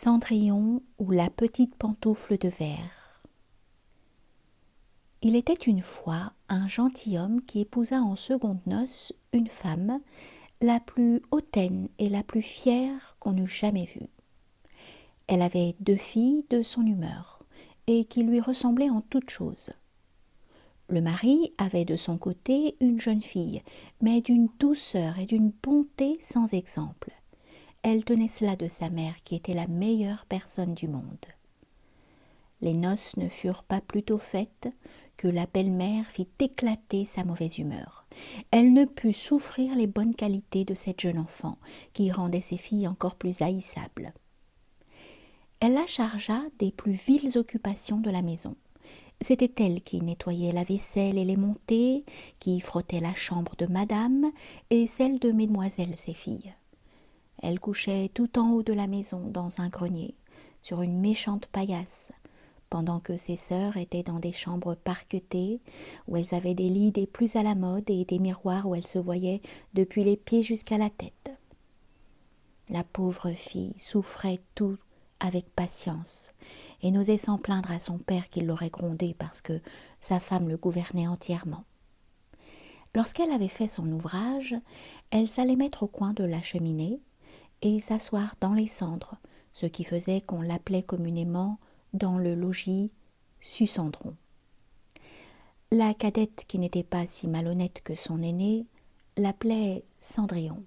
Cendrillon ou la petite pantoufle de verre. Il était une fois un gentilhomme qui épousa en secondes noces une femme, la plus hautaine et la plus fière qu'on eût jamais vue. Elle avait 2 filles de son humeur, et qui lui ressemblaient en toutes choses. Le mari avait de son côté une jeune fille, mais d'une douceur et d'une bonté sans exemple. Elle tenait cela de sa mère, qui était la meilleure personne du monde. Les noces ne furent pas plus tôt faites que la belle-mère fit éclater sa mauvaise humeur. Elle ne put souffrir les bonnes qualités de cette jeune enfant, qui rendait ses filles encore plus haïssables. Elle la chargea des plus viles occupations de la maison. C'était elle qui nettoyait la vaisselle et les montées, qui frottait la chambre de madame et celle de mesdemoiselles ses filles. Elle couchait tout en haut de la maison, dans un grenier, sur une méchante paillasse, pendant que ses sœurs étaient dans des chambres parquetées, où elles avaient des lits des plus à la mode et des miroirs où elles se voyaient depuis les pieds jusqu'à la tête. La pauvre fille souffrait tout avec patience, et n'osait s'en plaindre à son père qui l'aurait grondée parce que sa femme le gouvernait entièrement. Lorsqu'elle avait fait son ouvrage, elle s'allait mettre au coin de la cheminée et s'asseoir dans les cendres, ce qui faisait qu'on l'appelait communément dans le logis Cendrillon. La cadette, qui n'était pas si malhonnête que son aînée, l'appelait Cendrillon.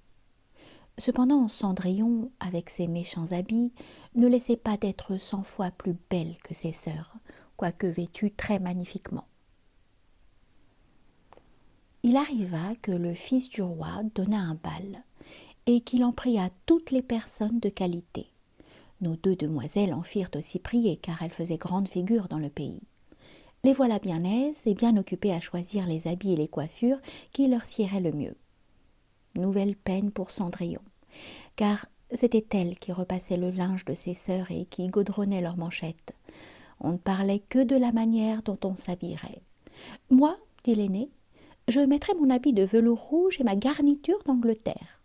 Cependant, Cendrillon, avec ses méchants habits, ne laissait pas d'être 100 fois plus belle que ses sœurs, quoique vêtue très magnifiquement. Il arriva que le fils du roi donna un bal, et qu'il en pria toutes les personnes de qualité. Nos 2 demoiselles en firent aussi prier, car elles faisaient grande figure dans le pays. Les voilà bien aises et bien occupées à choisir les habits et les coiffures qui leur siéraient le mieux. Nouvelle peine pour Cendrillon, car c'était elle qui repassait le linge de ses sœurs et qui gaudronnait leurs manchettes. On ne parlait que de la manière dont on s'habillerait. « Moi, dit l'aînée, je mettrai mon habit de velours rouge et ma garniture d'Angleterre. »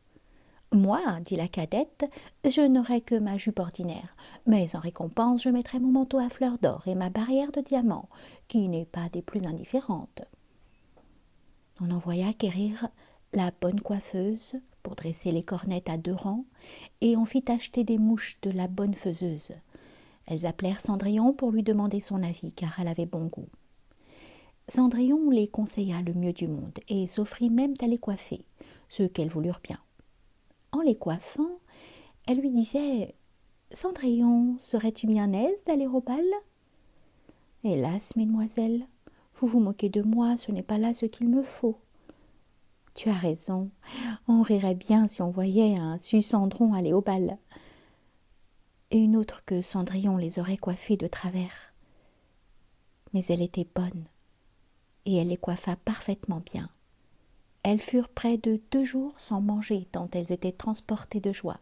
« Moi, dit la cadette, je n'aurai que ma jupe ordinaire, mais en récompense je mettrai mon manteau à fleurs d'or et ma barrière de diamants, qui n'est pas des plus indifférentes. » On envoya quérir la bonne coiffeuse pour dresser les cornettes à 2 rangs, et on fit acheter des mouches de la bonne faiseuse. Elles appelèrent Cendrillon pour lui demander son avis, car elle avait bon goût. Cendrillon les conseilla le mieux du monde, et s'offrit même à les coiffer, ce qu'elles voulurent bien. En les coiffant, elle lui disait « Cendrillon, serais-tu bien aise d'aller au bal ?»« Hélas, mesdemoiselles, vous vous moquez de moi, ce n'est pas là ce qu'il me faut. »« Tu as raison, on rirait bien si on voyait un Cendrillon aller au bal. » Et une autre que Cendrillon les aurait coiffées de travers. Mais elle était bonne, et elle les coiffa parfaitement bien. Elles furent près de 2 jours sans manger, tant elles étaient transportées de joie.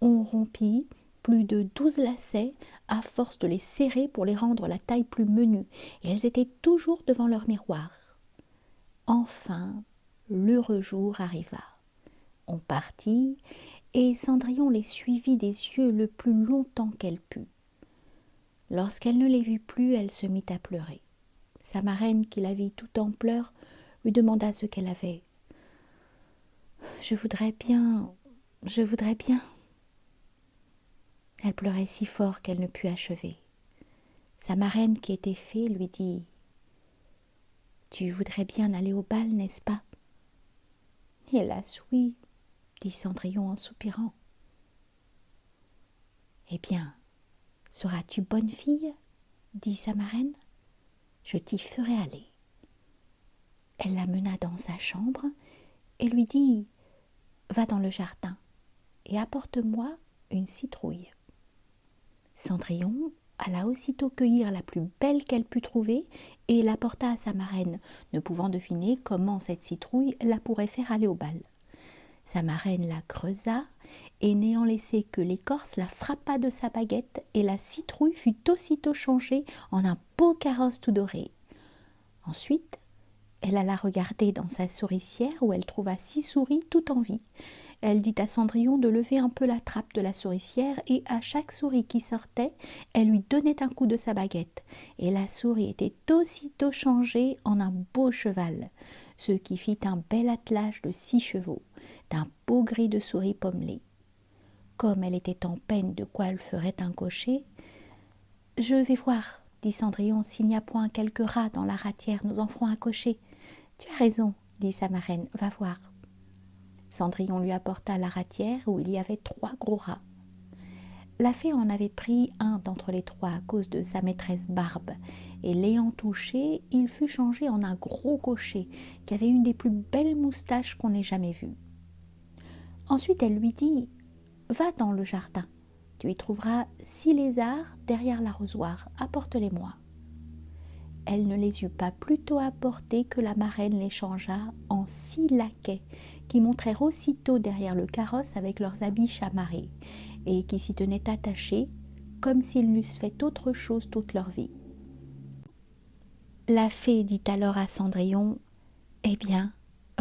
On rompit plus de 12 lacets à force de les serrer pour les rendre la taille plus menue, et elles étaient toujours devant leur miroir. Enfin, l'heureux jour arriva. On partit, et Cendrillon les suivit des yeux le plus longtemps qu'elle put. Lorsqu'elle ne les vit plus, elle se mit à pleurer. Sa marraine, qui la vit tout en pleurs, lui demanda ce qu'elle avait. « Je voudrais bien. » Elle pleurait si fort qu'elle ne put achever. Sa marraine, qui était fée, lui dit « Tu voudrais bien aller au bal, n'est-ce pas ?»« Hélas, oui, » dit Cendrillon en soupirant. « Eh bien, seras-tu bonne fille ?» dit sa marraine. « Je t'y ferai aller. » Elle la mena dans sa chambre et lui dit « Va dans le jardin et apporte-moi une citrouille. » Cendrillon alla aussitôt cueillir la plus belle qu'elle put trouver et l'apporta à sa marraine, ne pouvant deviner comment cette citrouille la pourrait faire aller au bal. Sa marraine la creusa et, n'ayant laissé que l'écorce, la frappa de sa baguette et la citrouille fut aussitôt changée en un beau carrosse tout doré. Ensuite, elle alla regarder dans sa souricière où elle trouva 6 souris tout en vie Elle dit à Cendrillon de lever un peu la trappe de la souricière et à chaque souris qui sortait, elle lui donnait un coup de sa baguette. Et la souris était aussitôt changée en un beau cheval, ce qui fit un bel attelage de 6 chevaux, d'un beau gris de souris pommelée. Comme elle était en peine de quoi elle ferait un cocher, « Je vais voir, dit Cendrillon, s'il n'y a point quelques rats dans la ratière, nous en ferons un cocher. »« Tu as raison, dit sa marraine, va voir. » Cendrillon lui apporta la ratière où il y avait 3 gros rats. La fée en avait pris un d'entre les 3 à cause de sa maîtresse Barbe, et l'ayant touché, il fut changé en un gros cocher qui avait une des plus belles moustaches qu'on ait jamais vues. Ensuite elle lui dit « Va dans le jardin, tu y trouveras 6 lézards derrière l'arrosoir, apporte-les-moi. » Elle ne les eut pas plus tôt apportés que la marraine les changea en 6 laquais, qui montèrent aussitôt derrière le carrosse avec leurs habits chamarrés, et qui s'y tenaient attachés, comme s'ils n'eussent fait autre chose toute leur vie. La fée dit alors à Cendrillon, « Eh bien,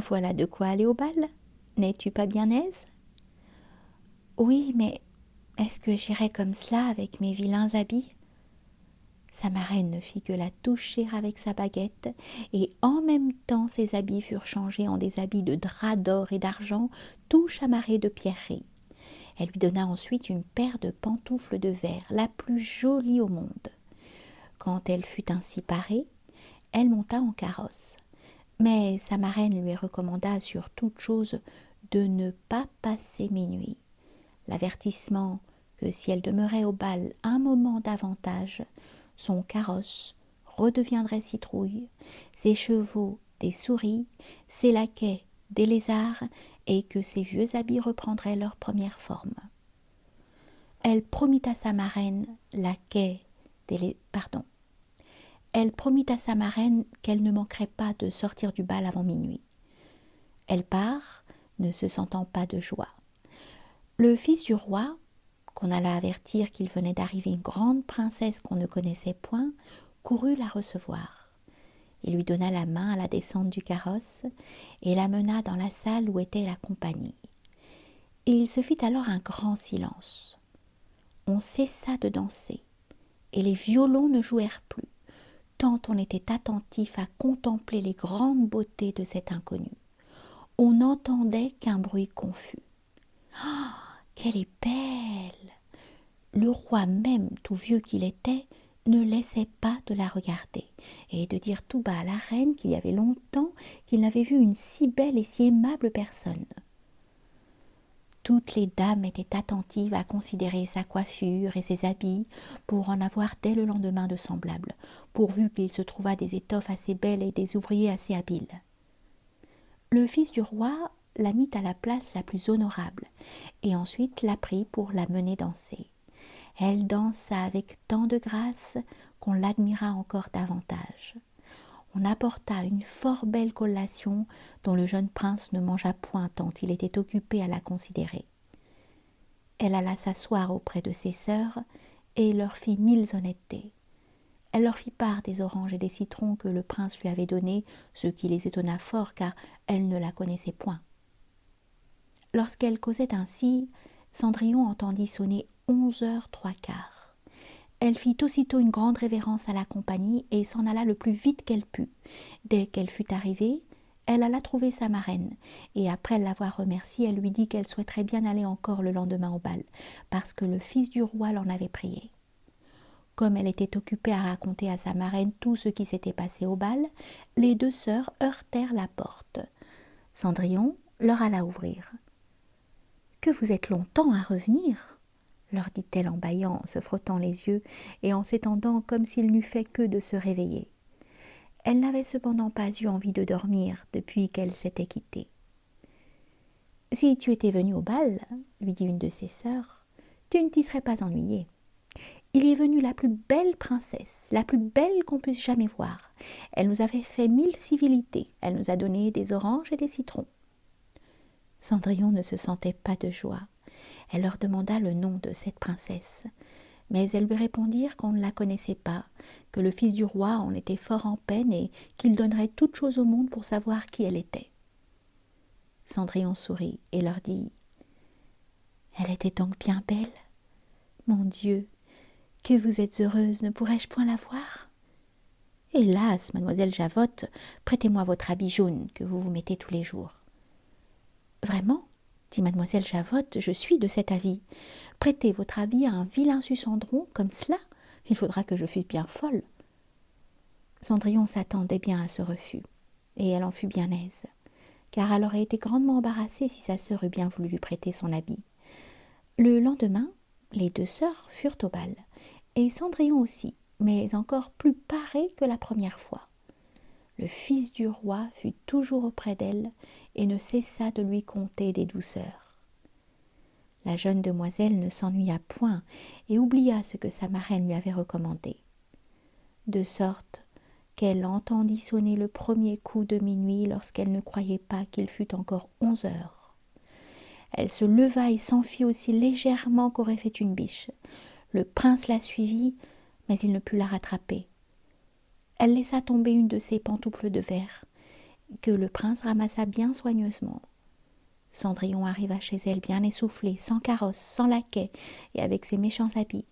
voilà de quoi aller au bal. N'es-tu pas bien aise ?»« Oui, mais est-ce que j'irai comme cela avec mes vilains habits ?» Sa marraine ne fit que la toucher avec sa baguette, et en même temps ses habits furent changés en des habits de drap d'or et d'argent, tout chamarrés de pierreries. Elle lui donna ensuite une paire de pantoufles de verre, la plus jolie au monde. Quand elle fut ainsi parée, elle monta en carrosse. Mais sa marraine lui recommanda sur toute chose de ne pas passer minuit, l'avertissement que si elle demeurait au bal un moment davantage, son carrosse redeviendrait citrouille, ses chevaux des souris, ses laquais des lézards, et que ses vieux habits reprendraient leur première forme. Elle promit à sa marraine Elle promit à sa marraine qu'elle ne manquerait pas de sortir du bal avant minuit. Elle part, ne se sentant pas de joie. Le fils du roi, qu'on alla avertir qu'il venait d'arriver une grande princesse qu'on ne connaissait point, courut la recevoir. Il lui donna la main à la descente du carrosse et la mena dans la salle où était la compagnie. Et il se fit alors un grand silence. On cessa de danser, et les violons ne jouèrent plus, tant on était attentif à contempler les grandes beautés de cette inconnue. On n'entendait qu'un bruit confus. « Ah, qu'elle est belle !» Le roi même, tout vieux qu'il était, ne laissait pas de la regarder, et de dire tout bas à la reine qu'il y avait longtemps qu'il n'avait vu une si belle et si aimable personne. Toutes les dames étaient attentives à considérer sa coiffure et ses habits pour en avoir dès le lendemain de semblables, pourvu qu'il se trouvât des étoffes assez belles et des ouvriers assez habiles. Le fils du roi la mit à la place la plus honorable, et ensuite la prit pour la mener danser. Elle dansa avec tant de grâce qu'on l'admira encore davantage. On apporta une fort belle collation dont le jeune prince ne mangea point tant il était occupé à la considérer. Elle alla s'asseoir auprès de ses sœurs et leur fit 1000 honnêtetés. Elle leur fit part des oranges et des citrons que le prince lui avait donnés, ce qui les étonna fort car elle ne la connaissait point. Lorsqu'elle causait ainsi, Cendrillon entendit sonner 11h03. Elle fit aussitôt une grande révérence à la compagnie et s'en alla le plus vite qu'elle put. Dès qu'elle fut arrivée, elle alla trouver sa marraine, et après l'avoir remerciée, elle lui dit qu'elle souhaiterait bien aller encore le lendemain au bal, parce que le fils du roi l'en avait priée. Comme elle était occupée à raconter à sa marraine tout ce qui s'était passé au bal, les 2 sœurs heurtèrent la porte. Cendrillon leur alla ouvrir. « Que vous êtes longtemps à revenir ?» leur dit-elle en bâillant, en se frottant les yeux et en s'étendant comme s'il n'eût fait que de se réveiller. Elle n'avait cependant pas eu envie de dormir depuis qu'elle s'était quittée. « Si tu étais venue au bal, lui dit une de ses sœurs, tu ne t'y serais pas ennuyée. Il y est venu la plus belle princesse, la plus belle qu'on puisse jamais voir. Elle nous avait fait 1000 civilités, elle nous a donné des oranges et des citrons. » Cendrillon ne se sentait pas de joie. Elle leur demanda le nom de cette princesse, mais elles lui répondirent qu'on ne la connaissait pas, que le fils du roi en était fort en peine et qu'il donnerait toute chose au monde pour savoir qui elle était. Cendrillon sourit et leur dit Elle était donc bien belle. Mon Dieu, que vous êtes heureuse, ne pourrais-je point la voir? Hélas, mademoiselle Javotte, prêtez-moi votre habit jaune que vous vous mettez tous les jours. Vraiment, dit mademoiselle Javotte, je suis de cet avis. Prêtez votre habit à un vilain Susendron comme cela, il faudra que je fusse bien folle. Cendrillon s'attendait bien à ce refus, et elle en fut bien aise, car elle aurait été grandement embarrassée si sa sœur eût bien voulu lui prêter son habit. Le lendemain, les deux sœurs furent au bal, et Cendrillon aussi, mais encore plus parée que la première fois. Le fils du roi fut toujours auprès d'elle et ne cessa de lui conter des douceurs. La jeune demoiselle ne s'ennuya point et oublia ce que sa marraine lui avait recommandé, de sorte qu'elle entendit sonner le premier coup de minuit lorsqu'elle ne croyait pas qu'il fût encore 11 heures. Elle se leva et s'enfuit aussi légèrement qu'aurait fait une biche. Le prince la suivit, mais il ne put la rattraper. Elle laissa tomber une de ses pantoufles de verre, que le prince ramassa bien soigneusement. Cendrillon arriva chez elle bien essoufflée, sans carrosse, sans laquais, et avec ses méchants habits.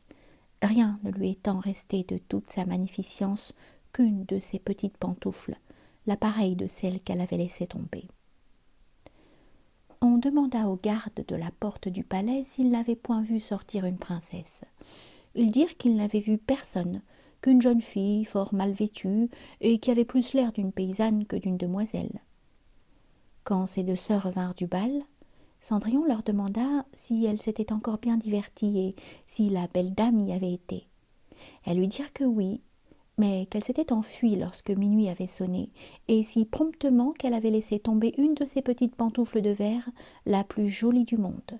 Rien ne lui étant resté de toute sa magnificence qu'une de ses petites pantoufles, la pareille de celle qu'elle avait laissée tomber. On demanda aux gardes de la porte du palais s'ils n'avaient point vu sortir une princesse. Ils dirent qu'ils n'avaient vu personne, qu'une jeune fille fort mal vêtue, et qui avait plus l'air d'une paysanne que d'une demoiselle. Quand ces deux sœurs revinrent du bal, Cendrillon leur demanda si elles s'étaient encore bien diverties et si la belle dame y avait été. Elles lui dirent que oui, mais qu'elle s'était enfuie lorsque minuit avait sonné, et si promptement qu'elle avait laissé tomber une de ses petites pantoufles de verre, la plus jolie du monde,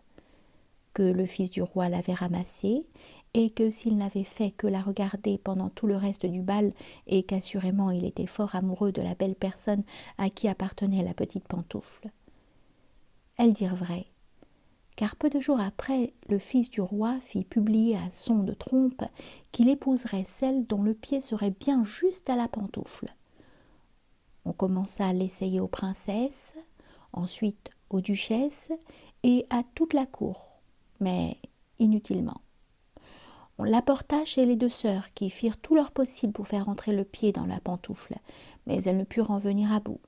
que le fils du roi l'avait ramassée, et que s'il n'avait fait que la regarder pendant tout le reste du bal, et qu'assurément il était fort amoureux de la belle personne à qui appartenait la petite pantoufle. Elles dirent vrai, car peu de jours après, le fils du roi fit publier à son de trompe qu'il épouserait celle dont le pied serait bien juste à la pantoufle. On commença à l'essayer aux princesses, ensuite aux duchesses et à toute la cour, mais inutilement. On l'apporta chez les deux sœurs qui firent tout leur possible pour faire entrer le pied dans la pantoufle, mais elles ne purent en venir à bout.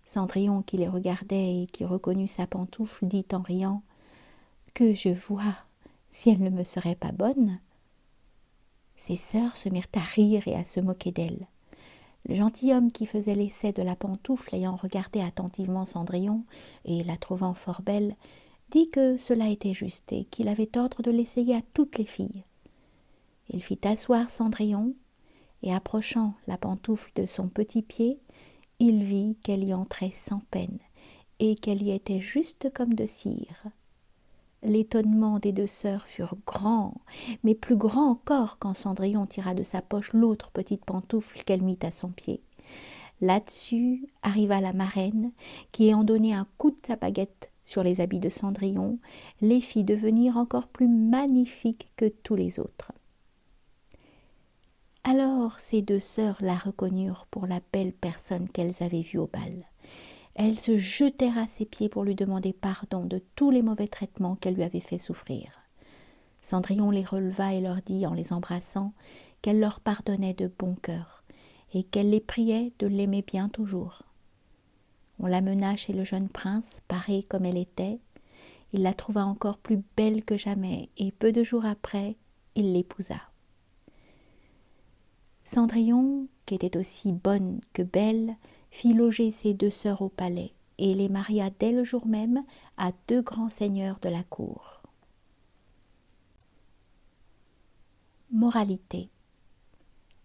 Cendrillon, qui les regardait et qui reconnut sa pantoufle, dit en riant « Que je vois, si elle ne me serait pas bonne !» Ses sœurs se mirent à rire et à se moquer d'elle. Le gentilhomme qui faisait l'essai de la pantoufle, ayant regardé attentivement Cendrillon et la trouvant fort belle, dit que cela était juste et qu'il avait ordre de l'essayer à toutes les filles. Il fit asseoir Cendrillon, et approchant la pantoufle de son petit pied, il vit qu'elle y entrait sans peine, et qu'elle y était juste comme de cire. L'étonnement des deux sœurs fut grand, mais plus grand encore quand Cendrillon tira de sa poche l'autre petite pantoufle qu'elle mit à son pied. Là-dessus arriva la marraine, qui, ayant donné un coup de sa baguette sur les habits de Cendrillon, les fit devenir encore plus magnifiques que tous les autres. Alors ces deux sœurs la reconnurent pour la belle personne qu'elles avaient vue au bal. Elles se jetèrent à ses pieds pour lui demander pardon de tous les mauvais traitements qu'elle lui avait fait souffrir. Cendrillon les releva et leur dit, en les embrassant, qu'elle leur pardonnait de bon cœur, et qu'elle les priait de l'aimer bien toujours. On l'amena chez le jeune prince, parée comme elle était. Il la trouva encore plus belle que jamais, et peu de jours après, il l'épousa. Cendrillon, qui était aussi bonne que belle, fit loger ses deux sœurs au palais, et les maria dès le jour même à deux grands seigneurs de la cour. Moralité.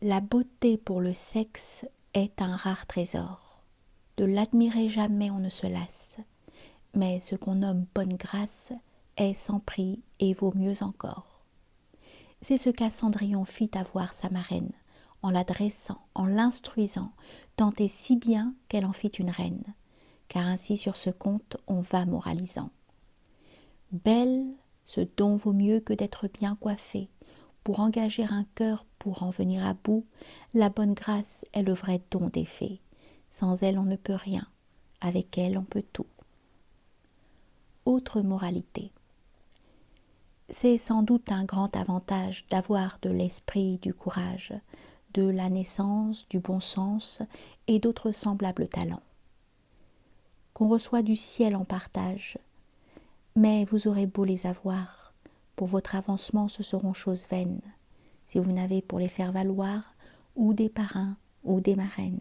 La beauté pour le sexe est un rare trésor. De l'admirer jamais on ne se lasse, mais ce qu'on nomme bonne grâce est sans prix et vaut mieux encore. C'est ce qu'à Cendrillon fit avoir sa marraine, en la dressant, en l'instruisant, tant et si bien qu'elle en fit une reine, car ainsi sur ce compte on va moralisant. Belle, ce don vaut mieux que d'être bien coiffée. Pour engager un cœur, pour en venir à bout, la bonne grâce est le vrai don des fées. Sans elle on ne peut rien, avec elle on peut tout. Autre moralité. C'est sans doute un grand avantage d'avoir de l'esprit, du courage, de la naissance, du bon sens et d'autres semblables talents, qu'on reçoit du ciel en partage. Mais vous aurez beau les avoir, pour votre avancement ce seront choses vaines, si vous n'avez pour les faire valoir ou des parrains ou des marraines.